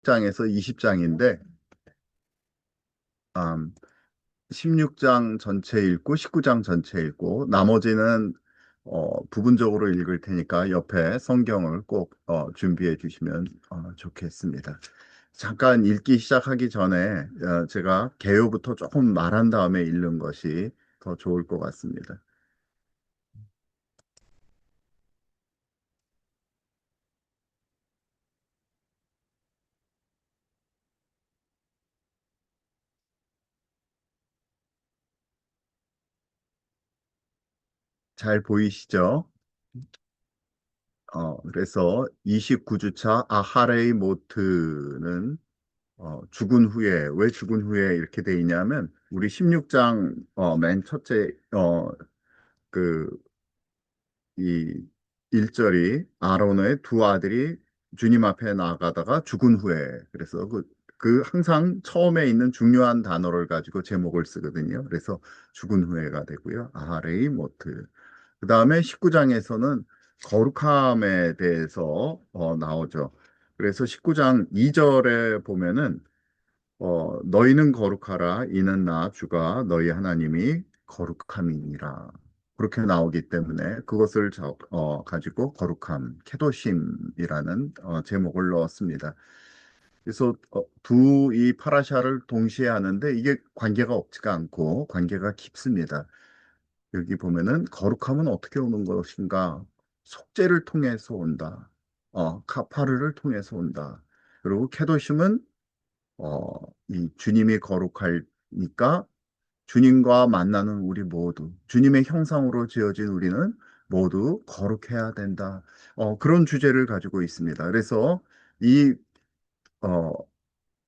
장에서 20장인데 16장 전체 읽고 19장 전체 읽고 나머지는 부분적으로 읽을 테니까 옆에 성경을 꼭 준비해 주시면 좋겠습니다. 잠깐 읽기 시작하기 전에 제가 개요부터 조금 말한 다음에 읽는 것이 더 좋을 것 같습니다. 잘 보이시죠? 그래서 29주차 아하레이 모트는 죽은 후에, 왜 죽은 후에 이렇게 돼 있냐면, 우리 16장, 맨 첫째, 그, 이 1절이 아론의 두 아들이 주님 앞에 나아가다가 죽은 후에, 그래서 그 항상 처음에 있는 중요한 단어를 가지고 제목을 쓰거든요. 그래서 죽은 후에가 되고요. 아하레이 모트. 그 다음에 19장에서는 거룩함에 대해서 나오죠. 그래서 19장 2절에 보면은 너희는 거룩하라. 이는 나 주가 너희 하나님이 거룩함이니라. 그렇게 나오기 때문에 그것을 가지고 거룩함, 케도심이라는 제목을 넣었습니다. 그래서 두 이 파라샤를 동시에 하는데 이게 관계가 없지가 않고 관계가 깊습니다. 여기 보면은 거룩함은 어떻게 오는 것인가? 속죄를 통해서 온다. 카파르를 통해서 온다. 그리고 케도심은 어, 이 주님이 거룩하니까 주님과 만나는 우리 모두, 주님의 형상으로 지어진 우리는 모두 거룩해야 된다. 그런 주제를 가지고 있습니다. 그래서 이, 어,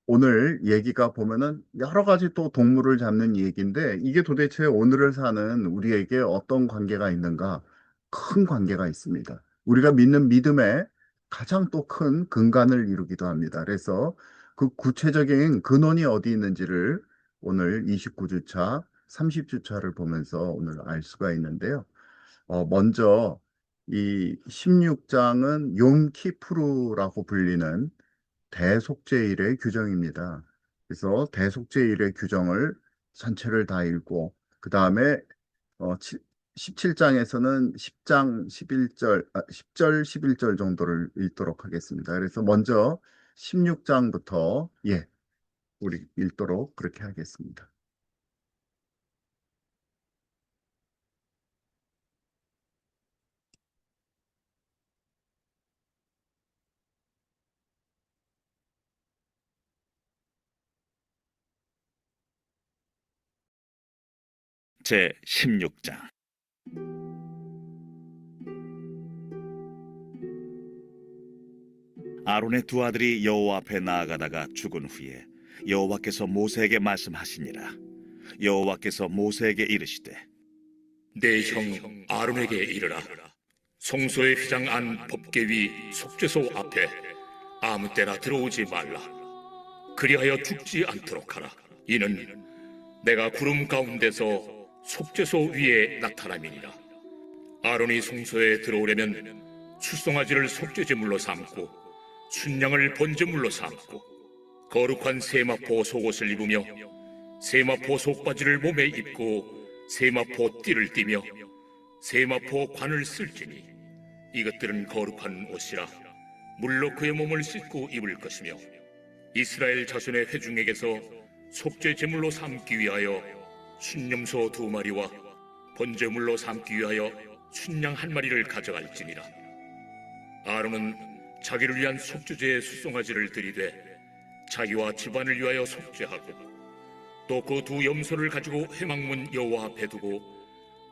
오늘 얘기가 보면은 여러 가지 또 동물을 잡는 얘기인데 이게 도대체 오늘을 사는 우리에게 어떤 관계가 있는가? 큰 관계가 있습니다. 우리가 믿는 믿음에 가장 또 큰 근간을 이루기도 합니다. 그래서 그 구체적인 근원이 어디 있는지를 오늘 29주차, 30주차를 보면서 오늘 알 수가 있는데요. 먼저 이 16장은 욤키푸르라고 불리는 대속죄일의 규정입니다. 그래서 대속죄일의 규정을 전체를 다 읽고 그 다음에 17장에서는 10장 11절, 10절 11절 정도를 읽도록 하겠습니다. 그래서 먼저 16장부터 우리 읽도록 그렇게 하겠습니다. 제 16장. 아론의 두 아들이 여호와 앞에 나아가다가 죽은 후에 여호와께서 모세에게 말씀하시니라. 여호와께서 모세에게 이르시되 내 형 아론에게 이르라. 성소의 휘장 안 법궤 위 속죄소 앞에 아무 때나 들어오지 말라. 그리하여 죽지 않도록 하라. 이는 내가 구름 가운데서 속죄소 위에 나타남이니라. 아론이 성소에 들어오려면 수송아지를 속죄제물로 삼고 순양을 번제물로 삼고 거룩한 세마포 속옷을 입으며 세마포 속바지를 몸에 입고 세마포 띠를 띠며 세마포 관을 쓸지니 이것들은 거룩한 옷이라 물로 그의 몸을 씻고 입을 것이며 이스라엘 자손의 회중에게서 속죄 제물로 삼기 위하여 순념소 2마리와 번제물로 삼기 위하여 순양 1마리를 가져갈지니라. 아론은 자기를 위한 속죄제의 수송아지를 들이되 자기와 집안을 위하여 속죄하고 또 그 두 염소를 가지고 회막문 여호와 앞에 두고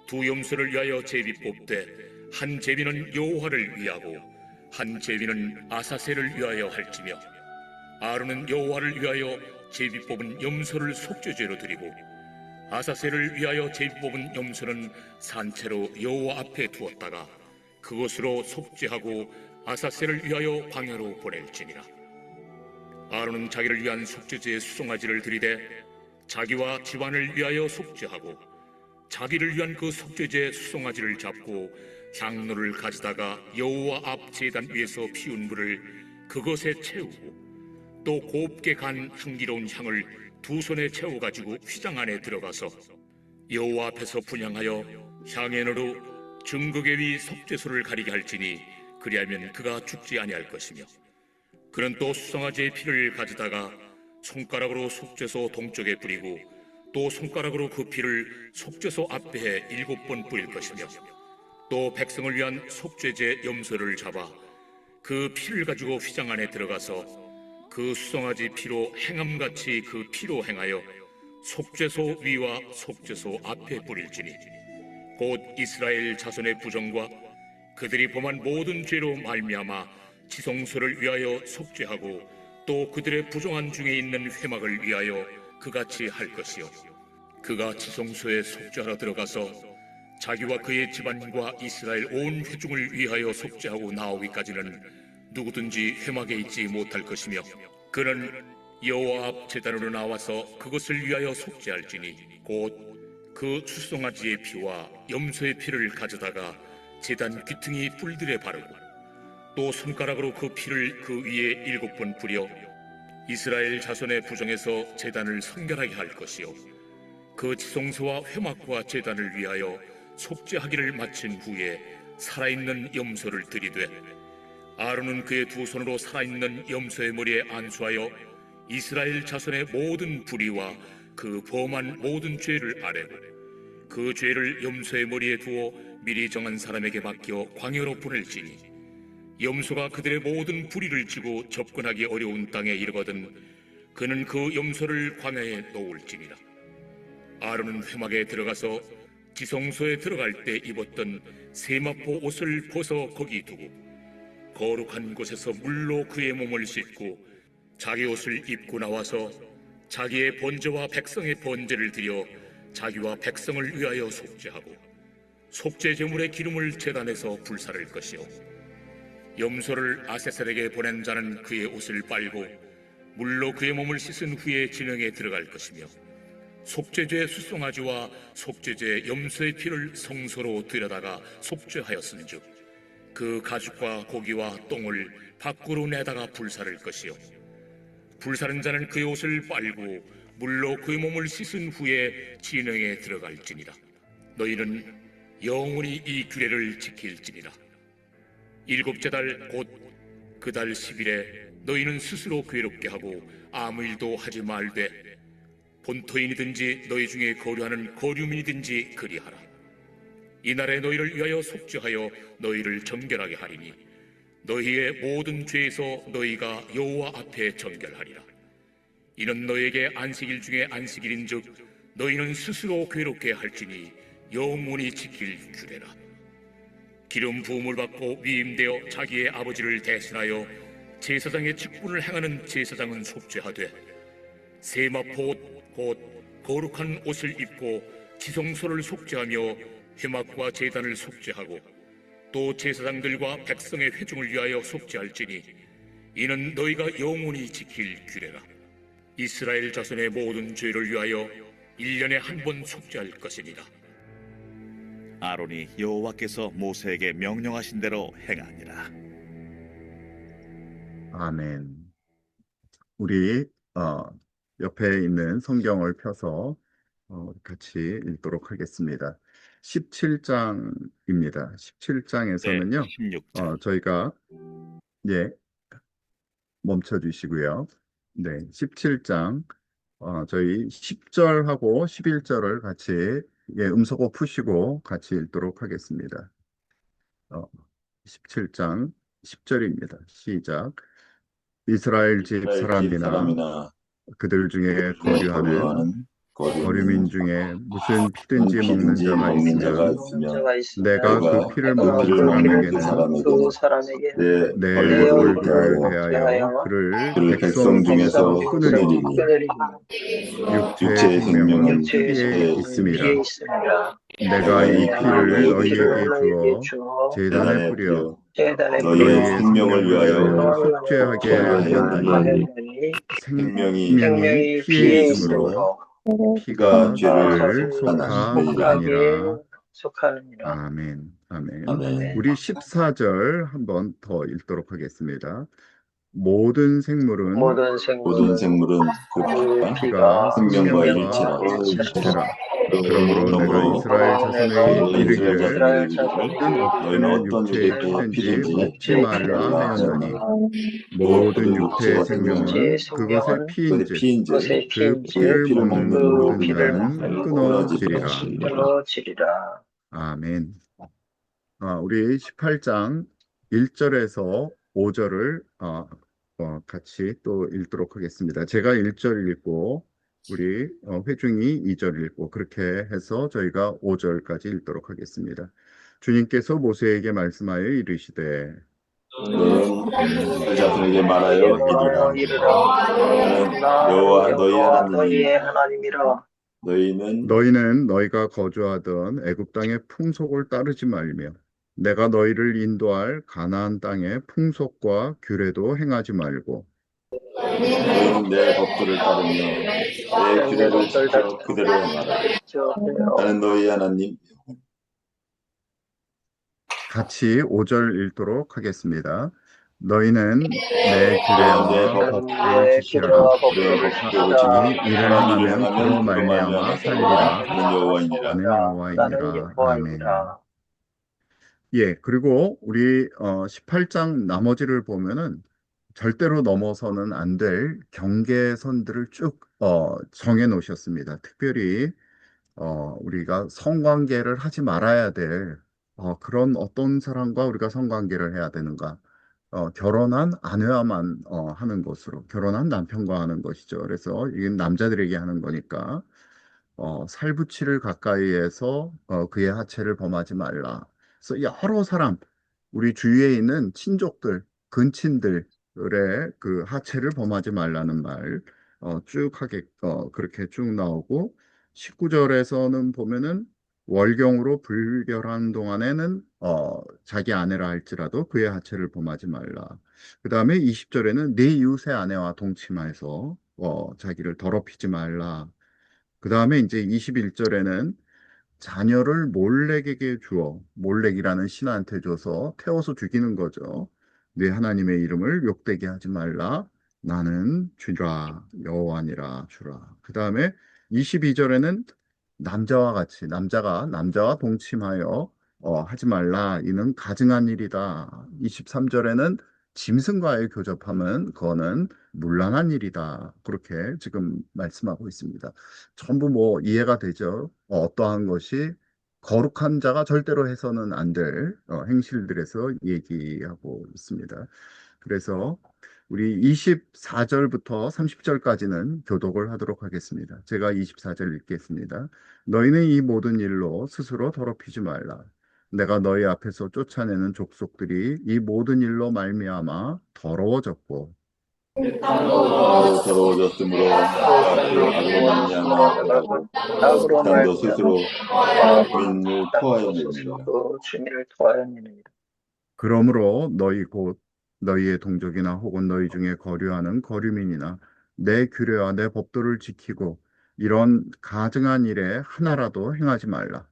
두 염소를 위하여 제비 뽑되 한 제비는 여호와를 위하고 한 제비는 아사셀을 위하여 할지며 아론은 여호와를 위하여 제비 뽑은 염소를 속죄제로 드리고 아사셀을 위하여 제비 뽑은 염소는 산채로 여호와 앞에 두었다가 그것으로 속죄하고 아사셀을 위하여 광야로 보낼지니라. 아론은 자기를 위한 속죄제의 수송아지를 들이되 자기와 집안을 위하여 속죄하고 자기를 위한 그 속죄제 수송아지를 잡고 향로를 가져다가 여호와 앞 제단 위에서 피운 불을 그것에 채우고 또 곱게 간 향기로운 향을 두 손에 채워 가지고 휘장 안에 들어가서 여호와 앞에서 분향하여 향연으로 증거계 위 속죄소를 가리게 할지니 그리하면 그가 죽지 아니할 것이며 그는 또 수송아지의 피를 가져다가 손가락으로 속죄소 동쪽에 뿌리고 또 손가락으로 그 피를 속죄소 앞에 7번 뿌릴 것이며 또 백성을 위한 속죄제 염소를 잡아 그 피를 가지고 휘장 안에 들어가서 그 수송아지 피로 행함같이 그 피로 행하여 속죄소 위와 속죄소 앞에 뿌릴지니 곧 이스라엘 자손의 부정과 그들이 범한 모든 죄로 말미암아 지성소를 위하여 속죄하고 또 그들의 부정한 중에 있는 회막을 위하여 그같이 할 것이요 그가 지성소에 속죄하러 들어가서 자기와 그의 집안과 이스라엘 온 회중을 위하여 속죄하고 나오기까지는 누구든지 회막에 있지 못할 것이며 그는 여호와 앞 제단으로 나와서 그것을 위하여 속죄할지니 곧 그 수송아지의 피와 염소의 피를 가져다가 제단 귀퉁이 뿔들에 바르고 또 손가락으로 그 피를 그 위에 7번 뿌려 이스라엘 자손의 부정에서 제단을 성결하게 할 것이요 그 지성소와 회막과 제단을 위하여 속죄하기를 마친 후에 살아있는 염소를 들이되 아론은 그의 두 손으로 살아있는 염소의 머리에 안수하여 이스라엘 자손의 모든 불의와 그 범한 모든 죄를 아뢰고 그 죄를 염소의 머리에 두어 미리 정한 사람에게 맡겨 광야로 보낼지니 염소가 그들의 모든 불의를 지고 접근하기 어려운 땅에 이르거든 그는 그 염소를 광야에 놓을지니라. 아론은 회막에 들어가서 지성소에 들어갈 때 입었던 세마포 옷을 벗어 거기 두고 거룩한 곳에서 물로 그의 몸을 씻고 자기 옷을 입고 나와서 자기의 번제와 백성의 번제를 드려 자기와 백성을 위하여 속죄하고 속죄 제물의 기름을 제단에서 불사를 것이요 염소를 아세셀에게 보낸 자는 그의 옷을 빨고 물로 그의 몸을 씻은 후에 진영에 들어갈 것이며 속죄제 수송아지와 속죄제 염소의 피를 성소로 들여다가 속죄하였은즉 그 가죽과 고기와 똥을 밖으로 내다가 불사를 것이요 불사른 자는 그의 옷을 빨고 물로 그의 몸을 씻은 후에 진영에 들어갈지니라. 너희는 영원히 이 규례를 지킬지니라. 7째 달 곧 그 달 10일에 너희는 스스로 괴롭게 하고 아무 일도 하지 말되 본토인이든지 너희 중에 거류하는 거류민이든지 그리하라. 이날에 너희를 위하여 속죄하여 너희를 정결하게 하리니 너희의 모든 죄에서 너희가 여호와 앞에 정결하리라. 이는 너희에게 안식일 중에 안식일인즉 너희는 스스로 괴롭게 할지니 영원히 지킬 규례라. 기름 부음을 받고 위임되어 자기의 아버지를 대신하여 제사장의 직분을 행하는 제사장은 속죄하되 세마포 곧 거룩한 옷을 입고 지성소를 속죄하며 회막과 제단을 속죄하고 또 제사장들과 백성의 회중을 위하여 속죄할지니 이는 너희가 영원히 지킬 규례라. 이스라엘 자손의 모든 죄를 위하여 1년에 한 번 속죄할 것이니라. 아론이 여호와께서 모세에게 명령하신 대로 행하니라. 아멘. 우리 옆에 있는 성경을 펴서 같이 읽도록 하겠습니다. 17장입니다. 17장에서는요. 16장. 저희가 멈춰 주시고요. 네, 17장 저희 10절하고 11절을 같이 음소거 푸시고 같이 읽도록 하겠습니다. 17장 10절입니다. 시작. 이스라엘 집 사람이나 그들 중에 거류하는 거류민 중에 무슨 피든지 먹는 자가 있으면 내가 그 피를 먹는 사람에게는 내 얼굴을 대하여 그를 백성 중에서 끊으리니 육체의 생명은 피에 있음이라. 내가 이 피를 너희에게 주어 제단에 뿌려 너희의 생명을 위하여 속죄하게 하였나니 생명이 피에 있으므로 피가 죄를 속하느니라. 아멘. 아멘. 우리 14절 한번 더 읽도록 하겠습니다. 모든 생물은 모든 모든 생물은 생물은 그 그 피가 피가 생명과 생명과 일치라. 일치라. 그러므로 내가 그러므로 이스라엘 자손에게 내가 이르기를 이스라엘 너희는 자손에게 너희는 어떤 육체의 일에 피든지 피든지 먹지 말라 하였노니 모든 모든 육체의 육체의 생명은 생명은 그것의 그것의 피인즉 피인즉 그것의 그 피인지 피를 피를 먹는 먹는 그 모든 피를 자는 먹는 끊어지리라. 모든 끊어지리라. 아멘. 우리 18장 1절에서 5절을 같이 또 읽도록 하겠습니다. 제가 1절 읽고 우리 회중이 2절 읽고 그렇게 해서 저희가 5절까지 읽도록 하겠습니다. 주님께서 모세에게 말씀하여 이르시되 너희는 자손에게 말하여 이르라. 나는 여호와 너희 여호와 하나님이니라. 너희의 하나님이라. 너희는 너희가 거주하던 애굽 땅의 풍속을 따르지 말며 내가 너희를 인도할 가나안 땅의 풍속과 규례도 행하지 말고 너희는 내 법도를 따르며 내 규례를 지켜 그대로 행하라. 나는 너희 하나님. 같이 5절 읽도록 하겠습니다. 너희는 내 규례와 법도를 지키라. 이 일을 행하면 그로 말미암아 살리라. 나는 여호와이니라. 나는 여호와이니라. 아멘. 예, 그리고 우리 18장 나머지를 보면은 절대로 넘어서는 안 될 경계선들을 쭉 정해 놓으셨습니다. 특별히 우리가 성관계를 하지 말아야 될 그런 어떤 사람과 우리가 성관계를 해야 되는가? 결혼한 아내와만 하는 것으로, 결혼한 남편과 하는 것이죠. 그래서 이게 남자들에게 하는 거니까 살부치를 가까이에서 그의 하체를 범하지 말라. 그래서 여러 사람, 우리 주위에 있는 친족들, 근친들의 그 하체를 범하지 말라는 말 쭉 하게 그렇게 쭉 나오고 19절에서는 보면은 월경으로 불결한 동안에는 자기 아내라 할지라도 그의 하체를 범하지 말라. 그 다음에 20절에는 네 이웃의 아내와 동침하여서 자기를 더럽히지 말라. 그 다음에 이제 21절에는 자녀를 몰렉에게 주어, 몰렉이라는 신한테 줘서 태워서 죽이는 거죠. 네 하나님의 이름을 욕되게 하지 말라. 나는 주라, 여호와니라 주라. 그 다음에 22절에는 남자와 같이, 남자가 남자와 동침하여 하지 말라. 이는 가증한 일이다. 23절에는 짐승과의 교접함은 그거는 문란한 일이다. 그렇게 지금 말씀하고 있습니다. 전부 뭐 이해가 되죠. 어떠한 것이 거룩한 자가 절대로 해서는 안 될 행실들에서 얘기하고 있습니다. 그래서 우리 24절부터 30절까지는 교독을 하도록 하겠습니다. 제가 24절 읽겠습니다. 너희는 이 모든 일로 스스로 더럽히지 말라. 내가 너희 앞에서 쫓아내는 족속들이 이 모든 일로 말미암아 더러워졌고 더러워졌으므로 악으로 말미암아 땅도 스스로 주민을 토하였느니라. 그러므로 너희 곧 너희의 동족이나 혹은 너희 중에 거류하는 거류민이나 내 규례와 내 법도를 지키고 이런 가증한 일에 하나라도 행하지 말라.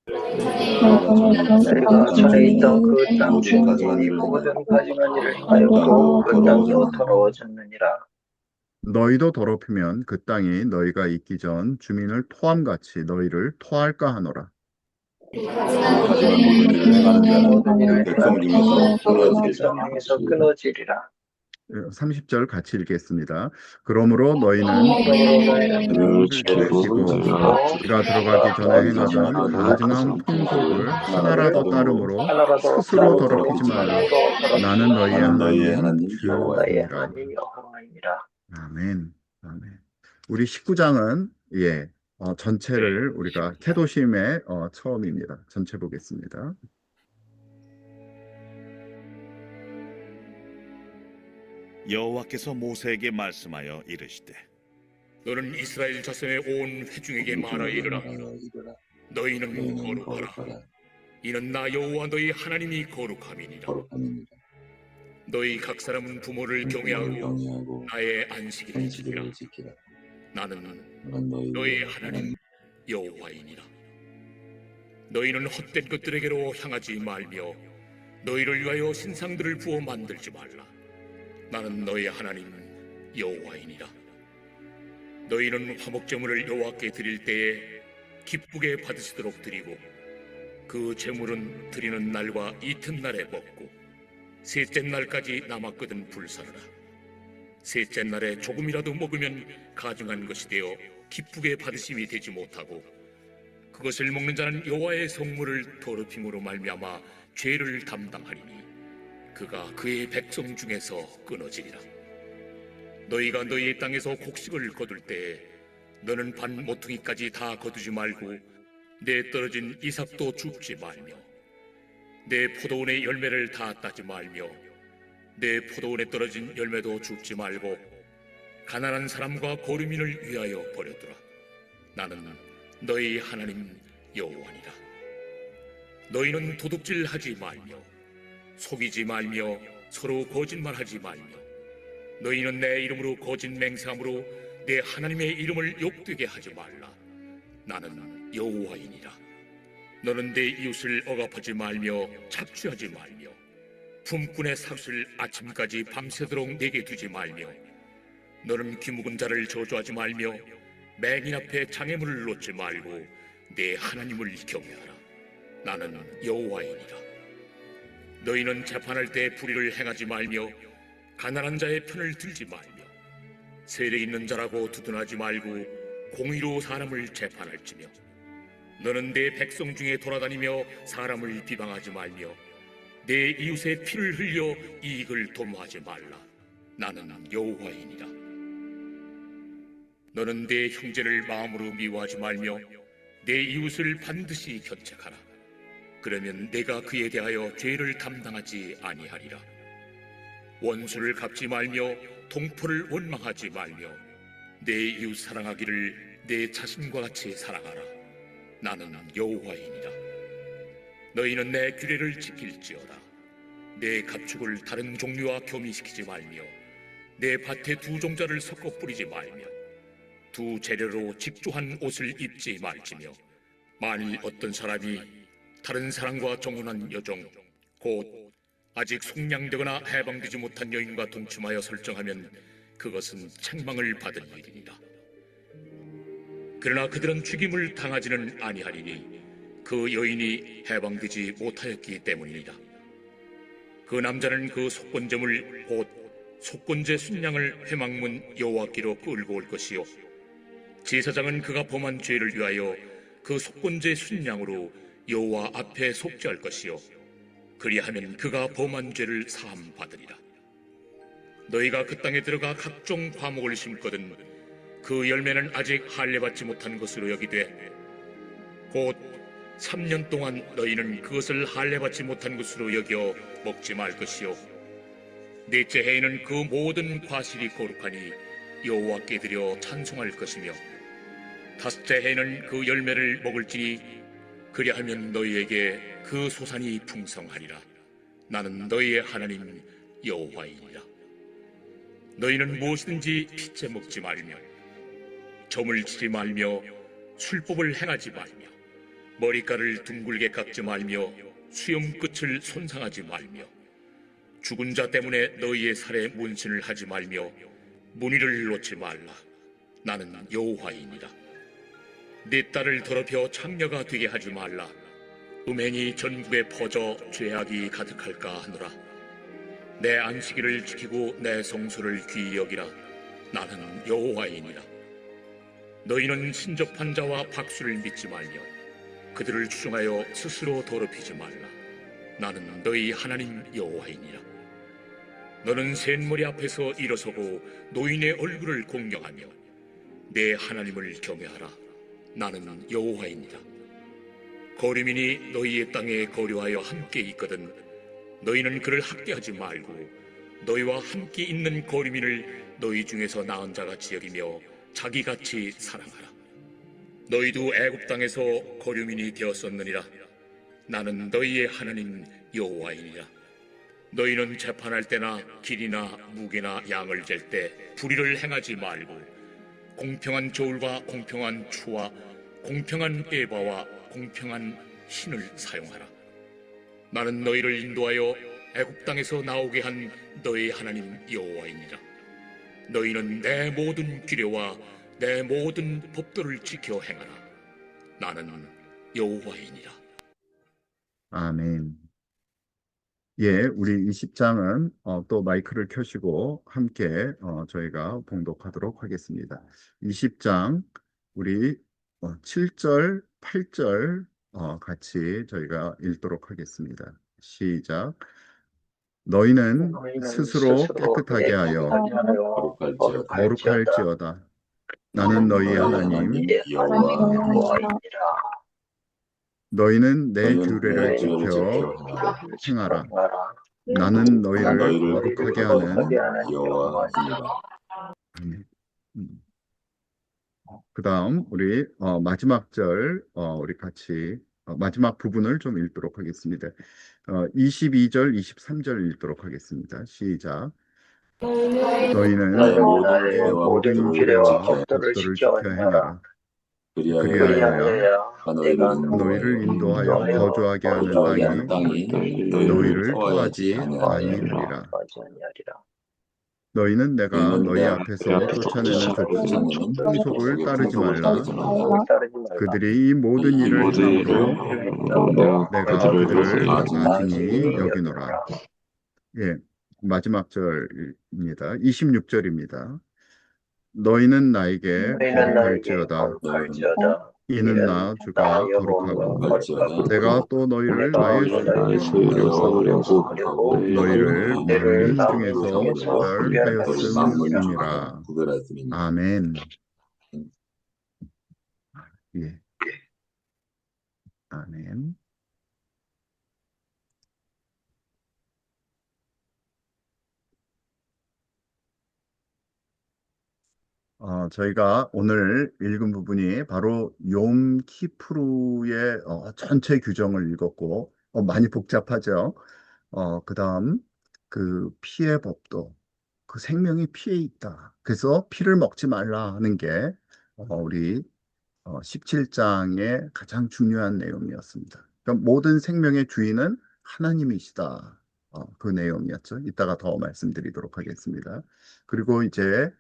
내가 전에 있던 그 땅 주민이 모든 가증한 일을 하여도 그 땅도 더러워졌느니라. 너희도 더럽히면 그 땅이 너희가 있기 전 주민을 토함같이 너희를 토할까 하노라. 하지만 모든 일을 행하는 자는 백성 중에서 끊어지리라. 30절 같이 읽겠습니다. 그러므로 너희는 늘 지키고 그가 들어가기 전에 행하던 가증한 풍속을 하나라도 따름으로 스스로 더럽히지 말라. 나는 너희의 하나님 여호와이니라. 아멘. 아멘. 우리 19장은 전체를 우리가 캐도심의 처음입니다. 전체 보겠습니다. 여호와께서 모세에게 말씀하여 이르시되 너는 이스라엘 자손의 온 회중에게 말하여 이르라. 너희는 거룩하라. 이는 나 여호와 너희 하나님이 거룩함이니라. 너희 각 사람은 부모를 경외하고 나의 안식일을 지키라. 나는 너희 하나님 여호와이니라. 너희는 헛된 것들에게로 향하지 말며 너희를 위하여 신상들을 부어 만들지 말라. 나는 너희 하나님 여호와이니라. 너희는 화목제물을 여호와께 드릴 때에 기쁘게 받으시도록 드리고 그 제물은 드리는 날과 이튿날에 먹고 셋째 날까지 남았거든 불사르라. 셋째 날에 조금이라도 먹으면 가증한 것이 되어 기쁘게 받으심이 되지 못하고 그것을 먹는 자는 여호와의 성물을 더럽힘으로 말미암아 죄를 담당하리니 그가 그의 백성 중에서 끊어지리라. 너희가 너희의 땅에서 곡식을 거둘 때에 너는 반 모퉁이까지 다 거두지 말고 내 떨어진 이삭도 줍지 말며 내 포도원의 열매를 다 따지 말며 내 포도원에 떨어진 열매도 줍지 말고 가난한 사람과 거류민을 위하여 버려두라. 나는 너희 하나님 여호와니라. 너희는 도둑질하지 말며 속이지 말며 서로 거짓말하지 말며 너희는 내 이름으로 거짓 맹세함으로 내 하나님의 이름을 욕되게 하지 말라. 나는 여호와이니라. 너는 내 이웃을 억압하지 말며 착취하지 말며 품꾼의 삭슬 아침까지 밤새도록 내게 두지 말며 너는 귀묵은 자를 저주하지 말며 맹인 앞에 장애물을 놓지 말고 내 하나님을 경외하라. 나는 여호와이니라. 너희는 재판할 때 불의를 행하지 말며 가난한 자의 편을 들지 말며 세력 있는 자라고 두둔하지 말고 공의로 사람을 재판할지며 너는 내 백성 중에 돌아다니며 사람을 비방하지 말며 내 이웃의 피를 흘려 이익을 도모하지 말라. 나는 여호와이니라. 너는 내 형제를 마음으로 미워하지 말며 내 이웃을 반드시 견책하라. 그러면 내가 그에 대하여 죄를 담당하지 아니하리라. 원수를 갚지 말며 동포를 원망하지 말며 내 이웃 사랑하기를 내 자신과 같이 사랑하라. 나는 여호와이니라. 너희는 내 규례를 지킬지어다. 내 가축을 다른 종류와 교미시키지 말며 내 밭에 두 종자를 섞어 뿌리지 말며 두 재료로 직조한 옷을 입지 말지며 만일 어떤 사람이 다른 사람과 정혼한 여종 곧 아직 속량되거나 해방되지 못한 여인과 동침하여 설정하면 그것은 책망을 받을 일이니라. 그러나 그들은 죽임을 당하지는 아니하리니 그 여인이 해방되지 못하였기 때문이니라. 그 남자는 그 속건제물 곧 속건제 순양을 회막문 여호와께로 끌고 올 것이요 제사장은 그가 범한 죄를 위하여 그 속건제 순양으로 여호와 앞에 속죄할 것이요 그리하면 그가 범한 죄를 사함 받으리라. 너희가 그 땅에 들어가 각종 과목을 심거든 그 열매는 아직 할례받지 못한 것으로 여기되 곧 3년 동안 너희는 그것을 할례받지 못한 것으로 여겨 먹지 말 것이요 넷째 해에는 그 모든 과실이 거룩하니 여호와께 드려 찬송할 것이며 다섯째 해에는 그 열매를 먹을지니 그리하면 너희에게 그 소산이 풍성하리라. 나는 너희의 하나님 여호와이니라. 너희는 무엇이든지 피째 먹지 말며 점을 치지 말며 술법을 행하지 말며 머리카락을 둥글게 깎지 말며 수염 끝을 손상하지 말며 죽은 자 때문에 너희의 살에 문신을 하지 말며 문의를 놓지 말라. 나는 여호와이니라. 네 딸을 더럽혀 창녀가 되게 하지 말라. 음행이 전국에 퍼져 죄악이 가득할까 하노라. 내 안식일을 지키고 내 성소를 귀히 여기라. 나는 여호와이니라. 너희는 신접한 자와 박수를 믿지 말며 그들을 추종하여 스스로 더럽히지 말라. 나는 너희 하나님 여호와이니라. 너는 셋머리 앞에서 일어서고 노인의 얼굴을 공경하며 내 하나님을 경외하라. 나는 여호와이니라. 거류민이 너희의 땅에 거류하여 함께 있거든 너희는 그를 학대하지 말고 너희와 함께 있는 거류민을 너희 중에서 나은 자같이 여기며 자기같이 사랑하라. 너희도 애굽 땅에서 거류민이 되었었느니라. 나는 너희의 하나님 여호와이니라. 너희는 재판할 때나 길이나 무게나 양을 잴 때 불의를 행하지 말고 공평한 저울과 공평한 추와 공평한 에바와 공평한 흰을 사용하라. 나는 너희를 인도하여 애굽 땅에서 나오게 한 너희 하나님 여호와이니라. 너희는 내 모든 규례와 내 모든 법도를 지켜 행하라. 나는 여호와이니라. 아멘. 예, 우리 20장은 또 마이크를 켜시고 함께 저희가 봉독하도록 하겠습니다. 20장 우리 7절, 8절 같이 저희가 읽도록 하겠습니다. 시작. 너희는 스스로 깨끗하게 하여 거룩할지어다. 거룩할지어다. 나는 너희 하나님 여호와이니라. 너희는 내 너희는 규례를 내 지켜 지켜 행하라. 행하라. 나는 너희를 너희를 거룩하게 하는 여호와이니라. 아멘. 그 다음 우리 마지막 절 우리 같이 마지막 부분을 좀 읽도록 하겠습니다. 22절, 23절 읽도록 하겠습니다. 시작. 너희는 나의 모든 나의 규례와 모든 법도를 규례와 지켜 법도를 지켜 행하라. 그리하여 그리하여야 너희를 너희를 인도하여 거주하게 하는 거주하게 하는 땅이 땅이 너희를 토하지 토하지 아니하리라. 아니하리라. 너희는 내가 너희는 너희 내 앞에서 쫓아내는 쫓아내는 풍속을 따르지 풍속을 말라. 따르지 말라. 그들이 이 모든 이 일을 모든 행함으로 내가 그들을 가증히 가증히 여기노라. 예, 마지막 절입니다. 26절입니다. 너희는 나에게 거룩할지어다. 이는 나 주가 거룩하고 내가 또 너희를 나의 소유로 삼으려고 너희를 만민 중에서 구별하였음이니라. 아멘. 예, 아멘. 저희가 오늘 읽은 부분이 바로 욤 키프루의 전체 규정을 읽었고 많이 복잡하죠. 그 다음 그 피의 법도 그 생명이 피에 있다. 그래서 피를 먹지 말라 하는 게 우리 17장의 가장 중요한 내용이었습니다. 그러니까 모든 생명의 주인은 하나님이시다. 그 내용이었죠. 이따가 더 말씀드리도록 하겠습니다. 그리고 이제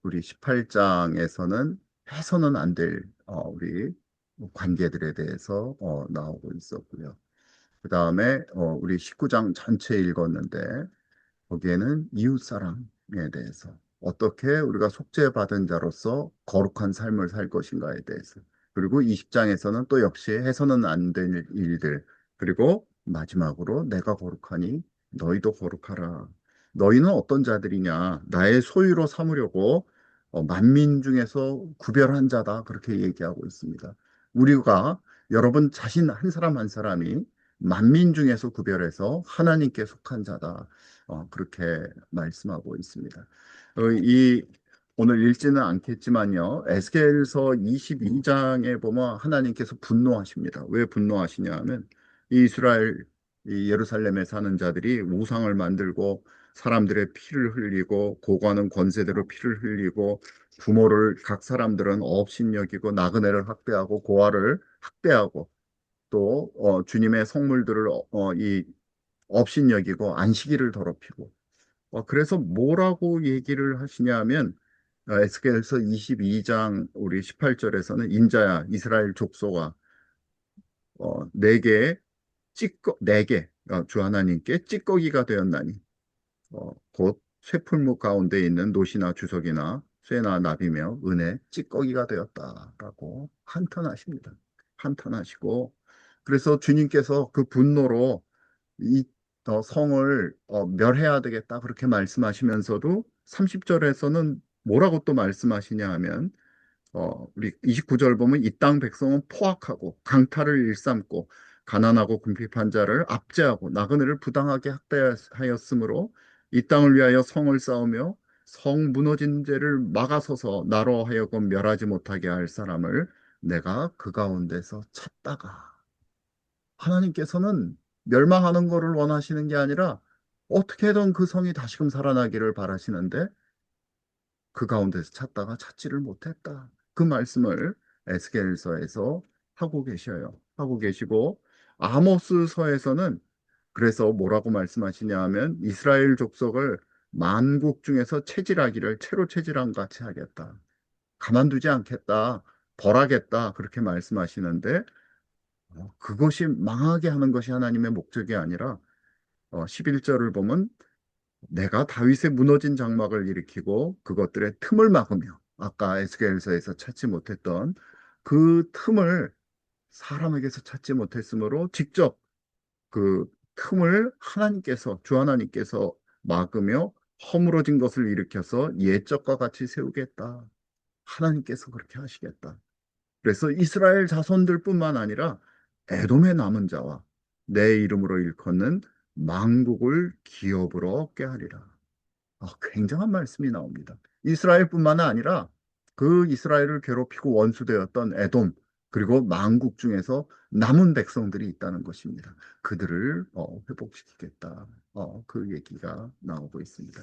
우리 18장에서는 해서는 안 될 우리 관계들에 대해서 나오고 있었고요. 그 다음에 우리 19장 전체 읽었는데 거기에는 이웃사랑에 대해서 어떻게 우리가 속죄받은 자로서 거룩한 삶을 살 것인가에 대해서 그리고 20장에서는 또 역시 해서는 안 될 일들 그리고 마지막으로 내가 거룩하니 너희도 거룩하라. 너희는 어떤 자들이냐 나의 소유로 삼으려고 만민 중에서 구별한 자다 그렇게 얘기하고 있습니다. 우리가 여러분 자신 한 사람 한 사람이 만민 중에서 구별해서 하나님께 속한 자다. 그렇게 말씀하고 있습니다. 오늘 읽지는 않겠지만요. 에스겔서 22장에 보면 하나님께서 분노하십니다. 왜 분노하시냐 하면 이 예루살렘에 사는 자들이 우상을 만들고 사람들의 피를 흘리고 고관은 권세대로 피를 흘리고 부모를 각 사람들은 업신여기고 나그네를 학대하고 고아를 학대하고 또 주님의 성물들을 이 업신여기고 안식일을 더럽히고 그래서 뭐라고 얘기를 하시냐면 에스겔서 22장 우리 18절에서는 인자야 이스라엘 족속아 내게 내게 주 하나님께 찌꺼기가 되었나니 곧 쇠풀무 가운데 있는 노시나 주석이나 쇠나 나비며 은혜 찌꺼기가 되었다라고 한탄하십니다. 한탄하시고 그래서 주님께서 그 분노로 이 성을 멸해야 되겠다 그렇게 말씀하시면서도 30절에서는 뭐라고 또 말씀하시냐 하면 우리 29절 보면 이 땅 백성은 포악하고 강탈을 일삼고 가난하고 궁핍한 자를 압제하고 나그네를 부당하게 학대하였으므로 이 땅을 위하여 성을 쌓으며 성 무너진 죄를 막아서서 나로 하여금 멸하지 못하게 할 사람을 내가 그 가운데서 찾다가 하나님께서는 멸망하는 것을 원하시는 게 아니라 어떻게든 그 성이 다시금 살아나기를 바라시는데 그 가운데서 찾다가 찾지를 못했다. 그 말씀을 에스겔서에서 하고 계셔요. 하고 계시고 아모스서에서는 그래서 뭐라고 말씀하시냐 하면 이스라엘 족속을 만국 중에서 체질하기를 채로 체질한 같이 하겠다. 가만두지 않겠다. 벌하겠다. 그렇게 말씀하시는데 그것이 망하게 하는 것이 하나님의 목적이 아니라 11절을 보면 내가 다윗의 무너진 장막을 일으키고 그것들의 틈을 막으며 아까 에스겔서에서 찾지 못했던 그 틈을 사람에게서 찾지 못했으므로 직접 그 틈을 하나님께서 주 하나님께서 막으며 허물어진 것을 일으켜서 옛적과 같이 세우겠다. 하나님께서 그렇게 하시겠다. 그래서 이스라엘 자손들뿐만 아니라 에돔의 남은 자와 내 이름으로 일컫는 만국을 기업으로 얻게 하리라. 굉장한 말씀이 나옵니다. 이스라엘뿐만 아니라 그 이스라엘을 괴롭히고 원수되었던 에돔 그리고 만국 중에서 남은 백성들이 있다는 것입니다. 그들을 회복시키겠다. 그 얘기가 나오고 있습니다.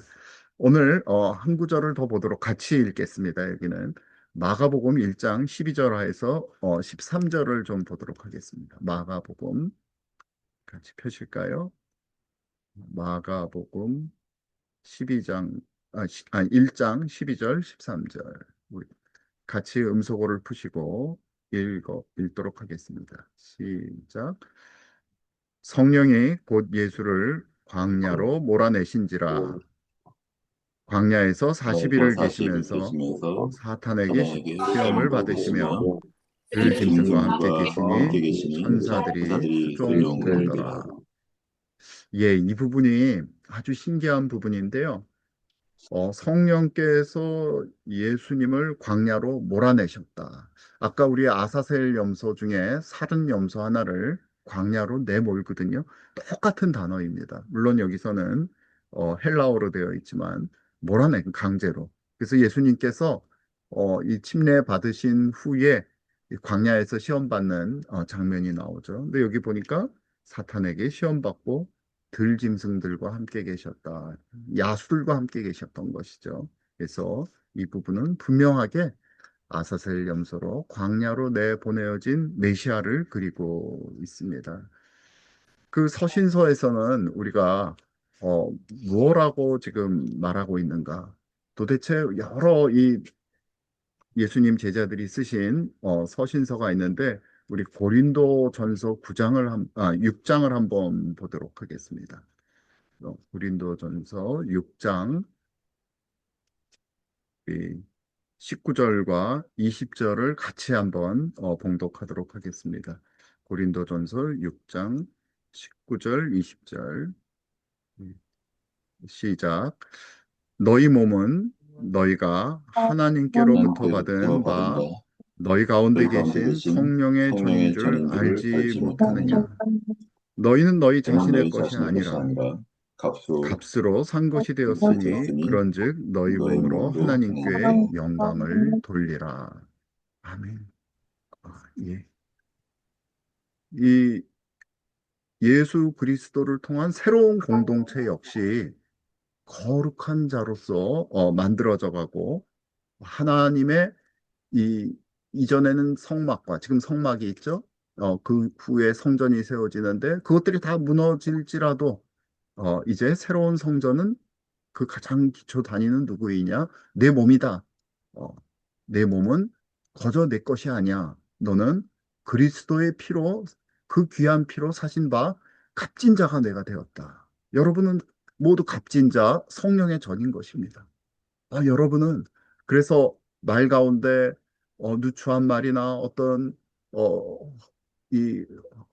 오늘 한 구절을 더 보도록 같이 읽겠습니다. 여기는 마가복음 1장 12절 하에서 13절을 좀 보도록 하겠습니다. 마가복음 같이 펴실까요? 마가복음 12장 1장 12절 13절 우리 같이 음소거를 푸시고 읽도록 하겠습니다. 시작. 성령이 곧 예수를 광야로 몰아내신지라 광야에서 40일을 계시면서 사탄에게 시험을 받으시며 들짐승과 함께 계시니 천사들이 수종되더라. 예, 이 부분이 아주 신기한 부분인데요. 성령께서 예수님을 광야로 몰아내셨다. 아까 우리 아사셀 염소 중에 살은 염소 하나를 광야로 내몰거든요. 똑같은 단어입니다. 물론 여기서는 헬라어로 되어 있지만 몰아낸 강제로. 그래서 예수님께서 이 침례 받으신 후에 이 광야에서 시험 받는 장면이 나오죠. 근데 여기 보니까 사탄에게 시험 받고 들짐승들과 함께 계셨다. 야수들과 함께 계셨던 것이죠. 그래서 이 부분은 분명하게 아사셀 염소로 광야로 내보내어진 메시아를 그리고 있습니다. 그 서신서에서는 우리가 무엇라고 지금 말하고 있는가? 도대체 여러 이 예수님 제자들이 쓰신 서신서가 있는데 우리 고린도 전서 6장을 한번 보도록 하겠습니다. 고린도 전서 6장 19절과 20절을 같이 한번 봉독하도록 하겠습니다. 고린도 전서 6장 19절 20절 시작. 너희 몸은 너희가 하나님께로부터 받은 바 너희 가운데 계신 성령의 전인 줄 알지 못하느냐. 너희는 너희 자신의 것이 아니라 값으로 산 것이 되었으니 그런즉 너희 몸으로 하나님께 영광을 돌리라. 아멘. 예. 이 예수 그리스도를 통한 새로운 공동체 역시 거룩한 자로서 만들어져 가고 하나님의 이전에는 성막과 지금 성막이 있죠. 그 후에 성전이 세워지는데 그것들이 다 무너질지라도 이제 새로운 성전은 그 가장 기초 단위는 누구이냐? 내 몸이다. 내 몸은 거저 내 것이 아니야. 너는 그리스도의 피로 그 귀한 피로 사신 바 값진 자가 내가 되었다. 여러분은 모두 값진 자 성령의 전인 것입니다. 여러분은 그래서 말 가운데 누추한 말이나 어떤 이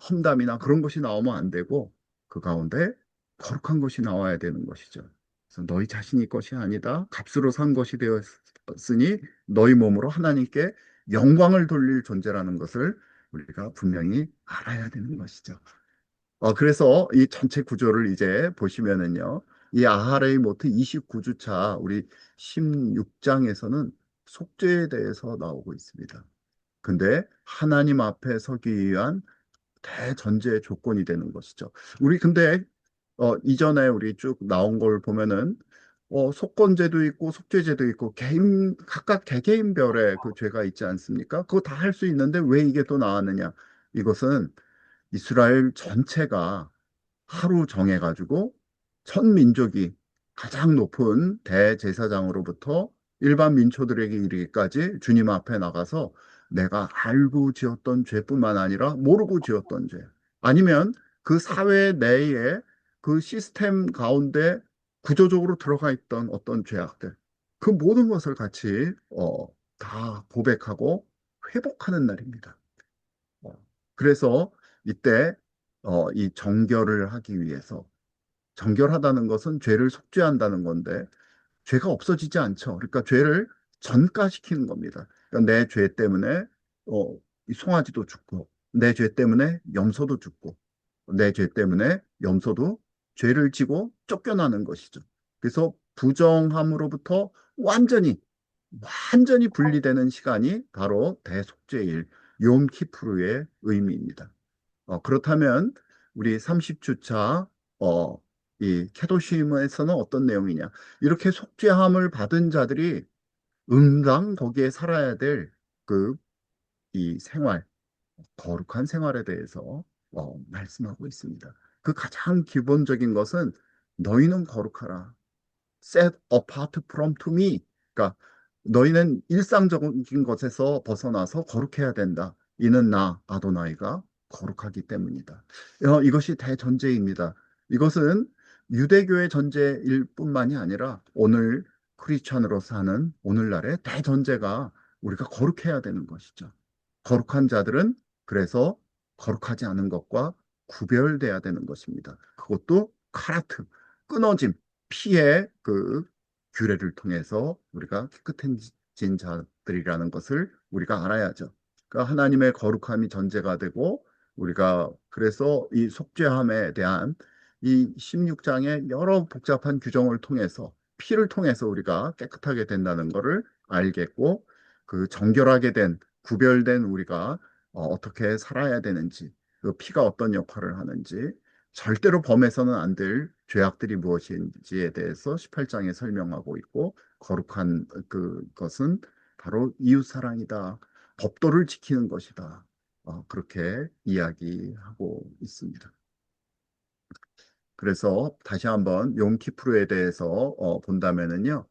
험담이나 그런 것이 나오면 안 되고 그 가운데 거룩한 것이 나와야 되는 것이죠. 그래서 너희 자신이 것이 아니다. 값으로 산 것이 되었으니 너희 몸으로 하나님께 영광을 돌릴 존재라는 것을 우리가 분명히 알아야 되는 것이죠. 그래서 이 전체 구조를 이제 보시면은요. 이 아하레이 모트 29주차 우리 16장에서는 속죄에 대해서 나오고 있습니다. 근데 하나님 앞에 서기 위한 대전제 조건이 되는 것이죠. 우리 근데 이전에 우리 쭉 나온 걸 보면은 속건제도 있고 속죄제도 있고 각각 개개인별의 그 죄가 있지 않습니까? 그거 다 할 수 있는데 왜 이게 또 나왔느냐? 이것은 이스라엘 전체가 하루 정해가지고 전 민족이 가장 높은 대제사장으로부터 일반 민초들에게 이르기까지 주님 앞에 나가서 내가 알고 지었던 죄뿐만 아니라 모르고 지었던 죄, 아니면 그 사회 내에 그 시스템 가운데 구조적으로 들어가 있던 어떤 죄악들, 그 모든 것을 같이 다 고백하고 회복하는 날입니다. 어, 그래서 이때 이 정결을 하기 위해서, 정결하다는 것은 죄를 속죄한다는 건데 죄가 없어지지 않죠. 그러니까 죄를 전가시키는 겁니다. 그러니까 내 죄 때문에 이 송아지도 죽고, 내 죄 때문에 염소도 죽고, 내 죄 때문에 염소도 죄를 지고 쫓겨나는 것이죠. 그래서 부정함으로부터 완전히 완전히 분리되는 시간이 바로 대속죄일 욤키푸르의 의미입니다. 그렇다면 우리 30주차 이 케도심에서는 어떤 내용이냐? 이렇게 속죄함을 받은 자들이 응당 거기에 살아야 될 그 이 생활, 거룩한 생활에 대해서 말씀하고 있습니다. 그 가장 기본적인 것은 너희는 거룩하라. set apart from to me. 그러니까 너희는 일상적인 것에서 벗어나서 거룩해야 된다. 이는 나 아도나이가 거룩하기 때문이다. 이것이 대전제입니다. 이것은 유대교의 전제일 뿐만이 아니라 오늘 크리스천으로 사는 오늘날의 대전제가 우리가 거룩해야 되는 것이죠. 거룩한 자들은 그래서 거룩하지 않은 것과 구별돼야 되는 것입니다. 그것도 카라트, 끊어짐, 피의 그 규례를 통해서 우리가 깨끗해진 자들이라는 것을 우리가 알아야죠. 그러니까 하나님의 거룩함이 전제가 되고 우리가 그래서 이 속죄함에 대한 이 16장의 여러 복잡한 규정을 통해서 피를 통해서 우리가 깨끗하게 된다는 것을 알겠고 그 정결하게 된 구별된 우리가 어떻게 살아야 되는지 그 피가 어떤 역할을 하는지 절대로 범해서는 안 될 죄악들이 무엇인지에 대해서 18장에 설명하고 있고 거룩한 그것은 바로 이웃 사랑이다. 법도를 지키는 것이다. 그렇게 이야기하고 있습니다. 그래서 다시 한번 욤키프루에 대해서 본다면은요.